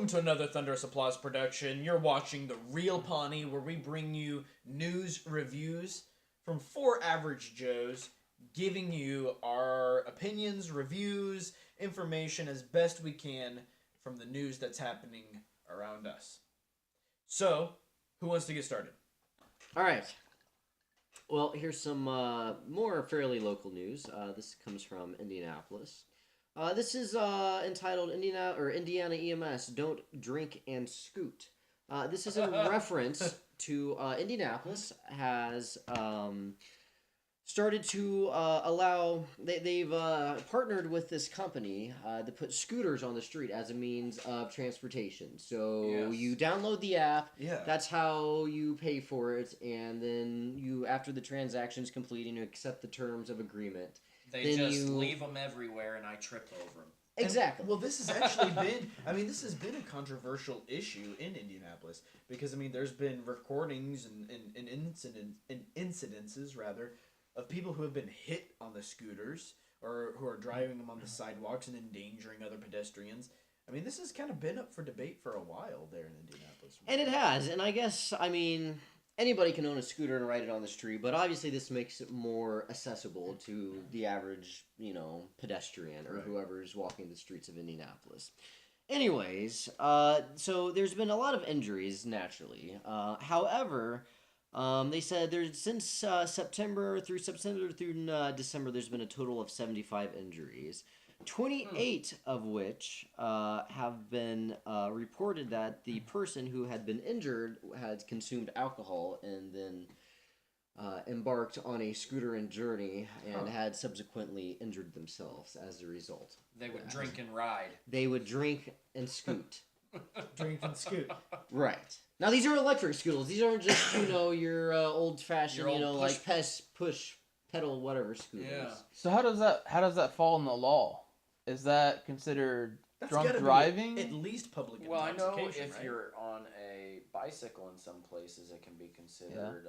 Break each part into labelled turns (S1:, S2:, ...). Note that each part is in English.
S1: Welcome to another Thunderous Applause production. You're watching the Real Pawnee, where we bring you news reviews from four average Joes, giving you our opinions, reviews, information as best we can from the news that's happening around us. So, who wants to get started?
S2: All right. Well, here's some more fairly local news. This comes from Indianapolis. This is entitled Indiana EMS Don't Drink and Scoot. This is in reference to Indianapolis has started to allow they've partnered with this company to put scooters on the street as a means of transportation. So you download the app, that's how you pay for it, and then you, after the transaction's complete and you accept the terms of agreement,
S3: they just leave them everywhere and I trip over them.
S2: Exactly.
S1: And, well, this has actually been, this has been a controversial issue in Indianapolis because, there's been recordings and incidences, rather, of people who have been hit on the scooters or who are driving them on the sidewalks and endangering other pedestrians. This has kind of been up for debate for a while there in Indianapolis.
S2: And it has. And I guess, anybody can own a scooter and ride it on the street, but obviously this makes it more accessible to the average, pedestrian or whoever's walking the streets of Indianapolis. Anyways, so there's been a lot of injuries, naturally. However, they said since September through December, there's been a total of 75 injuries. 28 of which have been reported that the person who had been injured had consumed alcohol and then embarked on a scooter journey and had subsequently injured themselves as a result.
S3: They would drink and ride.
S2: They would drink and scoot.
S1: Drink and scoot.
S2: Right. Now, these are electric scooters. These aren't just, your old-fashioned, push pedal, whatever scooters.
S4: Yeah. So how does that fall in the law? Is that considered drunk driving?
S1: At least public intoxication.
S3: Well, I know if
S1: right?
S3: you're on a bicycle in some places, it can be considered.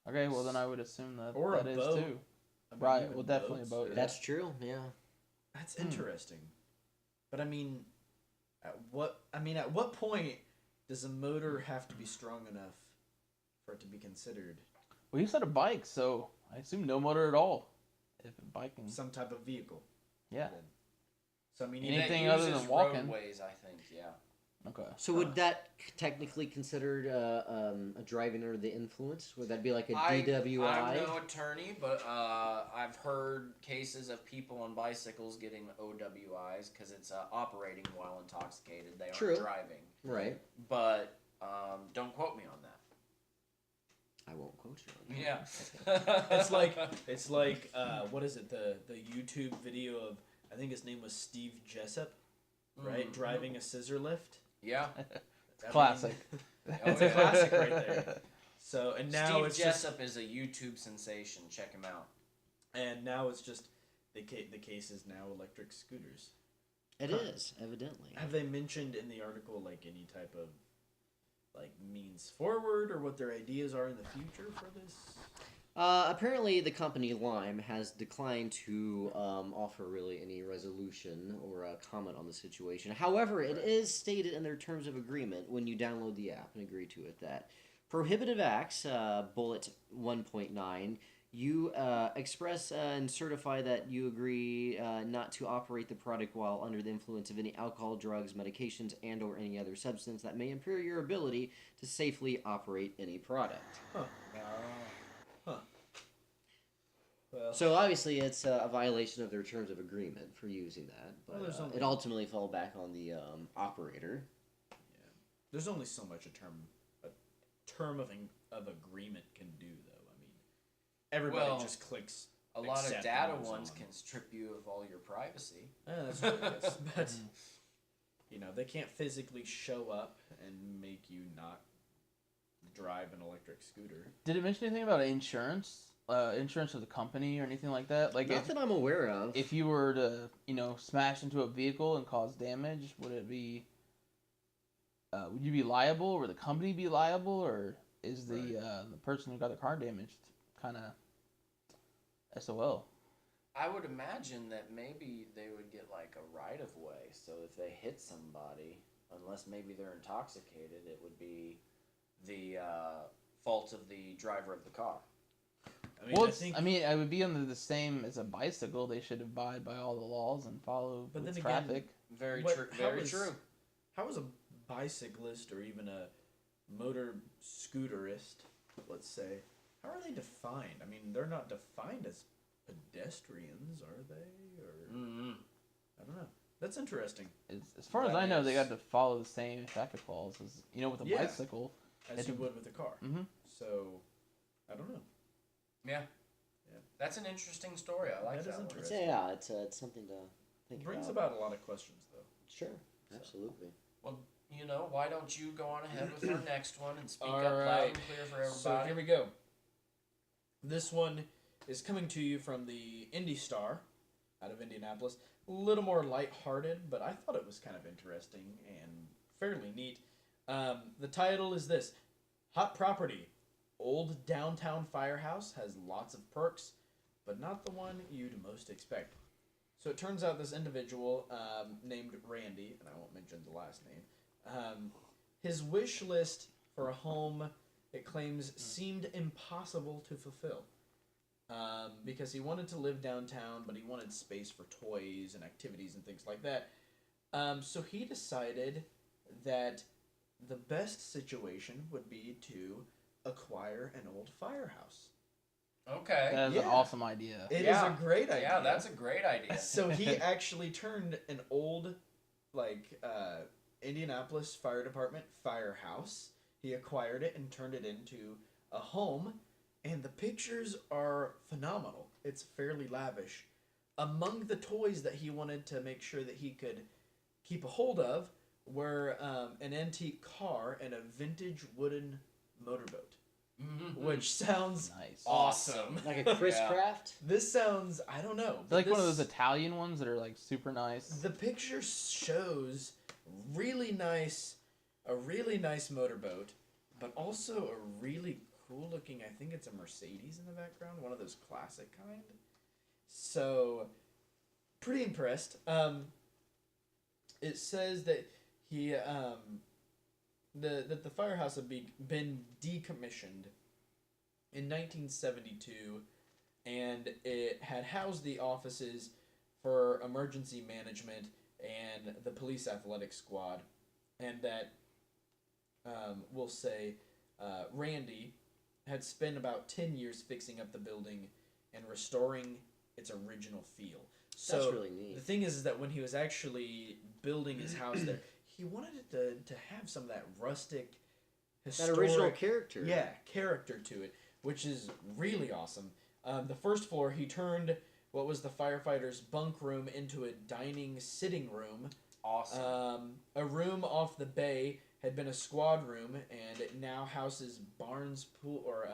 S4: Okay, well then I would assume that
S1: or
S4: that
S1: a
S4: is
S1: boat.
S4: too. Right. Well, definitely a boat. Yeah.
S2: That's true. Yeah.
S1: That's interesting. But at what point does a motor have to be strong enough for it to be considered?
S4: Well, you said a bike, so I assume no motor at all. If a biking.
S1: Some type of vehicle.
S4: Yeah.
S1: Then. So
S4: anything other than walking.
S3: Roadways, I think. Yeah.
S4: Okay.
S2: So would that technically considered a driving under the influence? Would that be like a DWI?
S3: I'm no attorney, but I've heard cases of people on bicycles getting OWIs because it's operating while intoxicated. They aren't driving.
S2: Right.
S3: But don't quote me on that.
S2: I won't quote you on
S3: that.
S2: Yeah.
S1: it's like what is it? The YouTube video of, I think his name was Steve Jessup, right? Driving a scissor lift.
S3: Yeah.
S4: Classic.
S1: It's a classic right there. So, and now
S3: Steve
S1: it's
S3: Jessup is a YouTube sensation. Check him out.
S1: And now it's just the case is now electric scooters.
S2: It is, evidently.
S1: Have they mentioned in the article any type of means forward or what their ideas are in the future for this?
S2: Apparently, the company Lime has declined to offer really any resolution or comment on the situation. However, it is stated in their terms of agreement when you download the app and agree to it that prohibitive acts, bullet 1.9, you express and certify that you agree not to operate the product while under the influence of any alcohol, drugs, medications, and or any other substance that may impair your ability to safely operate any product.
S1: Huh. Well,
S2: so obviously it's a violation of their terms of agreement for using that, but it ultimately fell back on the operator.
S1: Yeah, there's only so much a term of agreement can do, though. Everybody just clicks.
S3: A lot of data ones can strip you of all your privacy.
S1: That's right. But they can't physically show up and make you not drive an electric scooter.
S4: Did it mention anything about insurance? Insurance of the company or anything like that?
S2: Not that I'm aware of.
S4: If you were to, smash into a vehicle and cause damage, would it be? Would you be liable, or the company be liable, or is the person who got the car damaged kind of SOL?
S3: I would imagine that maybe they would get like a right of way, so if they hit somebody, unless maybe they're intoxicated, it would be the fault of the driver of the car.
S4: I mean, it would be under the same as a bicycle. They should abide by all the laws and follow traffic.
S3: Very true. Very true.
S1: How is a bicyclist or even a motor scooterist, let's say, how are they defined? I mean, they're not defined as pedestrians, are they? Or I don't know. That's interesting.
S4: As far as I know, they got to follow the same traffic laws as with a bicycle,
S1: as you would with a car.
S4: Mm-hmm.
S1: So, I don't know.
S3: Yeah. That's an interesting story. I like that.
S2: Interesting. Yeah, it's something to think about.
S1: Brings about a lot of questions, though.
S2: Sure, absolutely.
S3: Well, why don't you go on ahead with our next one and speak
S1: All
S3: up
S1: right.
S3: loud and clear for everybody?
S1: So here we go. This one is coming to you from the Indy Star out of Indianapolis. A little more lighthearted, but I thought it was kind of interesting and fairly neat. The title is this: Hot Property. Old downtown firehouse has lots of perks, but not the one you'd most expect. So it turns out this individual named Randy, and I won't mention the last name, his wish list for a home, it claims, seemed impossible to fulfill. Because he wanted to live downtown, but he wanted space for toys and activities and things like that. So he decided that the best situation would be to acquire an old firehouse.
S3: Okay.
S4: That is an awesome idea.
S1: It is a great idea.
S3: Yeah, that's a great idea.
S1: So he actually turned an old, Indianapolis Fire Department firehouse. He acquired it and turned it into a home, and the pictures are phenomenal. It's fairly lavish. Among the toys that he wanted to make sure that he could keep a hold of were an antique car and a vintage wooden motorboat.
S3: Mm-hmm.
S1: Which sounds
S4: nice.
S3: Awesome.
S2: Like a Chris Craft?
S1: This sounds, I don't know.
S4: It's like one of those Italian ones that are like super nice.
S1: The picture shows a really nice motorboat, but also a really cool looking, I think it's a Mercedes in the background, one of those classic kind. So, pretty impressed. It says that he, that the firehouse had been decommissioned in 1972, and it had housed the offices for emergency management and the police athletic squad, and that we'll say Randy had spent about 10 years fixing up the building and restoring its original feel. So
S2: that's really neat.
S1: The thing is that when he was actually building his house there, he wanted it to have some of that rustic, historic...
S2: That original character.
S1: Yeah, character to it, which is really awesome. The first floor, he turned what was the firefighter's bunk room into a dining sitting room.
S3: Awesome.
S1: A room off the bay had been a squad room, and it now houses Barnes pool, or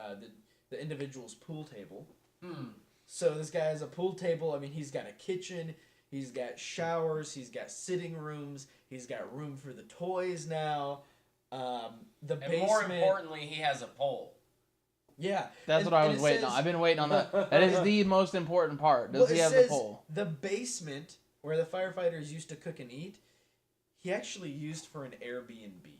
S1: the individual's pool table. So this guy has a pool table. I mean, he's got a kitchen, he's got showers, he's got sitting rooms, he's got room for the toys now. The basement.
S3: More importantly, he has a pole.
S1: Yeah.
S4: That's what I was waiting on. I've been waiting on that. That is the most important part. Does he have the pole?
S1: The basement, where the firefighters used to cook and eat, he actually used for an Airbnb.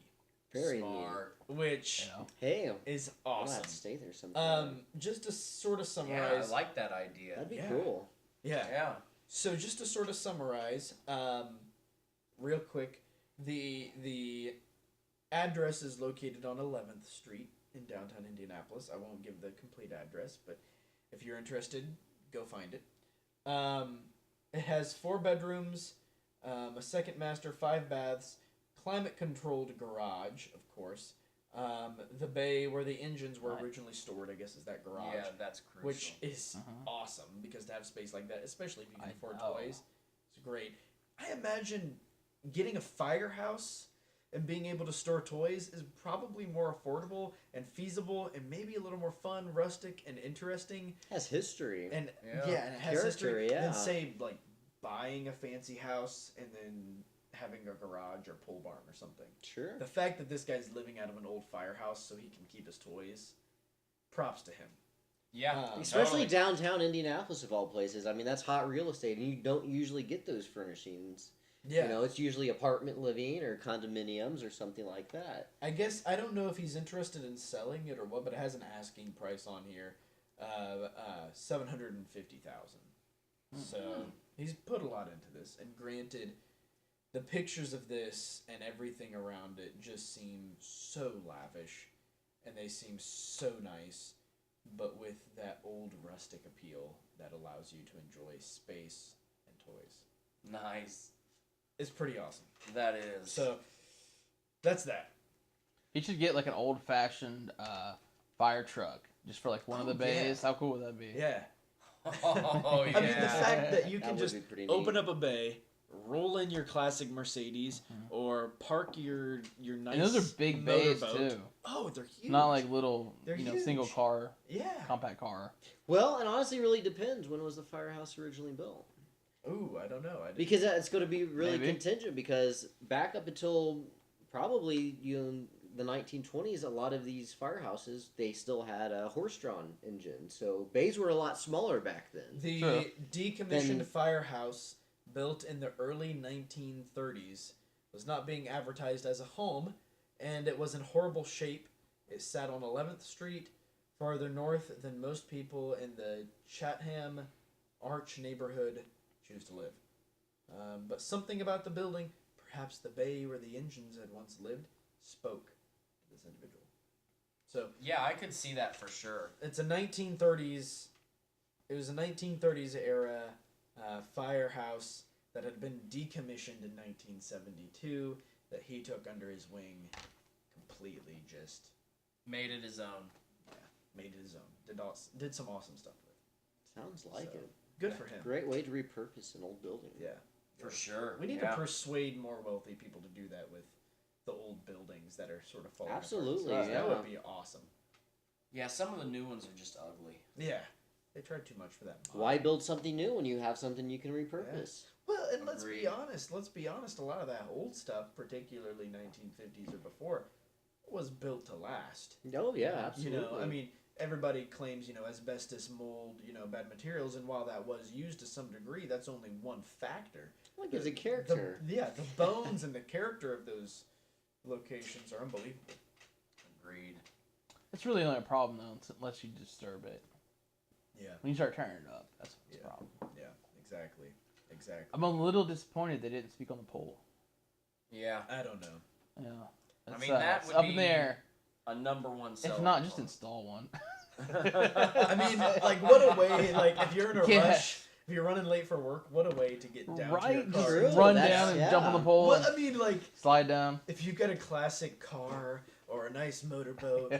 S2: Very
S3: smart.
S1: Which is awesome.
S2: I'll have to stay there sometime.
S1: Just to sort of summarize.
S3: Yeah, I like that idea.
S2: That'd be cool.
S1: Yeah. So just to sort of summarize, real quick, the address is located on 11th Street in downtown Indianapolis. I won't give the complete address, but if you're interested, go find it. It has 4 bedrooms, a second master, 5 baths, climate-controlled garage, of course. The bay where the engines were originally stored, I guess, is that garage.
S3: Yeah, that's crucial.
S1: Which is awesome, because to have space like that, especially if you can afford toys, it's great. I imagine getting a firehouse and being able to store toys is probably more affordable and feasible and maybe a little more fun, rustic, and interesting.
S2: It has history.
S1: And and it has history.
S2: Yeah.
S1: Than, say, like, buying a fancy house and then having a garage or pole barn or something.
S2: Sure.
S1: The fact that this guy's living out of an old firehouse so he can keep his toys, props to him.
S3: Yeah.
S2: Especially downtown Indianapolis, of all places. I mean, that's hot real estate, and you don't usually get those furnishings
S1: Yeah.
S2: You know, it's usually apartment living or condominiums or something like that.
S1: I guess I don't know if he's interested in selling it or what, but it has an asking price on here, $750,000. So he's put a lot into this, and granted, the pictures of this and everything around it just seem so lavish, and they seem so nice, but with that old rustic appeal that allows you to enjoy space and toys.
S3: Nice.
S1: It's pretty awesome.
S3: That is.
S1: So, that's that.
S4: He should get like an old fashioned fire truck just for like one of the bays. How cool would that be?
S1: Yeah.
S3: Oh, yeah.
S1: I mean, the fact that you
S2: That
S1: can
S2: would
S1: just
S2: be pretty neat.
S1: open up a bay, roll in your classic Mercedes, or park your nice
S4: And those are big bays
S1: motorboat.
S4: too.
S1: Oh, they're huge.
S4: Not like little,
S1: They're
S4: single
S1: huge.
S4: car,
S1: Yeah.
S4: compact car.
S2: Well, and honestly, it really depends. When was the firehouse originally built?
S1: Ooh, I don't know.
S2: Because it's going to be really
S4: Maybe.
S2: contingent. Because back up until probably the 1920s, a lot of these firehouses they still had a horse-drawn engine, so bays were a lot smaller back then.
S1: The
S4: True.
S1: decommissioned firehouse built in the early 1930s was not being advertised as a home, and it was in horrible shape. It sat on 11th Street, farther north than most people in the Chatham Arch neighborhood choose to live. But something about the building, perhaps the bay where the engines had once lived, spoke to this individual. So
S3: Yeah, I could see that for sure.
S1: it's a 1930s. It was a 1930s era firehouse that had been decommissioned in 1972 that he took under his wing, completely just
S3: Made it his own.
S1: made it his own. Did some awesome stuff with it.
S2: Sounds like
S1: So,
S2: it.
S1: Good for him.
S2: Great way to repurpose an old building.
S1: Yeah.
S3: For sure.
S1: We need
S3: Yeah.
S1: to persuade more wealthy people to do that with the old buildings that are sort of falling
S2: Absolutely,
S1: apart. So
S2: yeah.
S1: That would be awesome.
S3: Yeah, some of the new ones are just ugly.
S1: Yeah. They tried too much for that.
S2: Why build something new when you have something you can repurpose?
S1: Well, and let's be
S3: Agreed.
S1: honest. Let's be honest. A lot of that old stuff, particularly 1950s or before, was built to last.
S2: Oh yeah, absolutely.
S1: You know, I mean, everybody claims, asbestos, mold, bad materials, and while that was used to some degree, that's only one factor.
S2: well, it gives a character.
S1: The bones and the character of those locations are unbelievable.
S3: Agreed.
S4: It's really only a problem though, unless you disturb it.
S1: Yeah,
S4: When you start tearing it up, that's what's the
S1: Yeah.
S4: problem.
S1: yeah, exactly.
S4: I'm a little disappointed they didn't speak on the pole.
S3: Yeah.
S1: I don't know.
S4: Yeah.
S3: I
S4: That's,
S3: mean, that
S4: it's
S3: would
S4: up
S3: be
S4: in the air.
S3: A number one seller.
S4: If not, just install one.
S1: I mean, like, what a way, like, if you're in a
S4: Yeah.
S1: rush, if you're running late for work, what a way to get down to your
S4: Right?
S1: car.
S4: Just
S2: True,
S4: run
S2: that's-
S4: down and
S2: yeah.
S4: jump on the pole
S1: Well,
S4: and
S1: I mean, like,
S4: slide down.
S1: if you've got a classic car or a nice motorboat,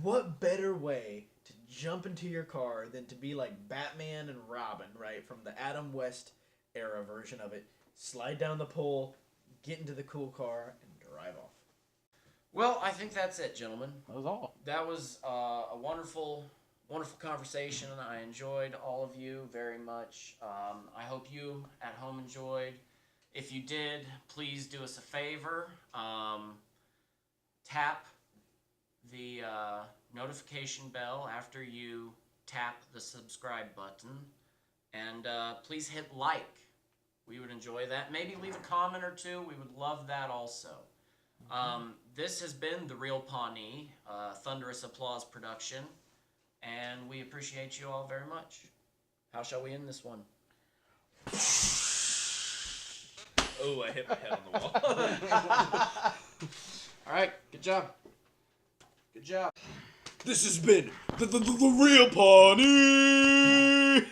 S1: what better way to jump into your car than to be like Batman and Robin, right? From the Adam West era version of it. Slide down the pole, get into the cool car, and drive off.
S3: Well, I think that's it, gentlemen.
S4: That was all.
S3: That was a wonderful, wonderful conversation. I enjoyed all of you very much. I hope you at home enjoyed. If you did, please do us a favor. Tap the notification bell after you tap the subscribe button. And please hit like. We would enjoy that. Maybe leave a comment or two. We would love that also. This has been the Real Pawnee Thunderous Applause production, and we appreciate you all very much. How shall we end this one?
S1: Oh, I hit my head on the wall.
S3: All right, good job. Good job.
S1: This has been the Real Pawnee.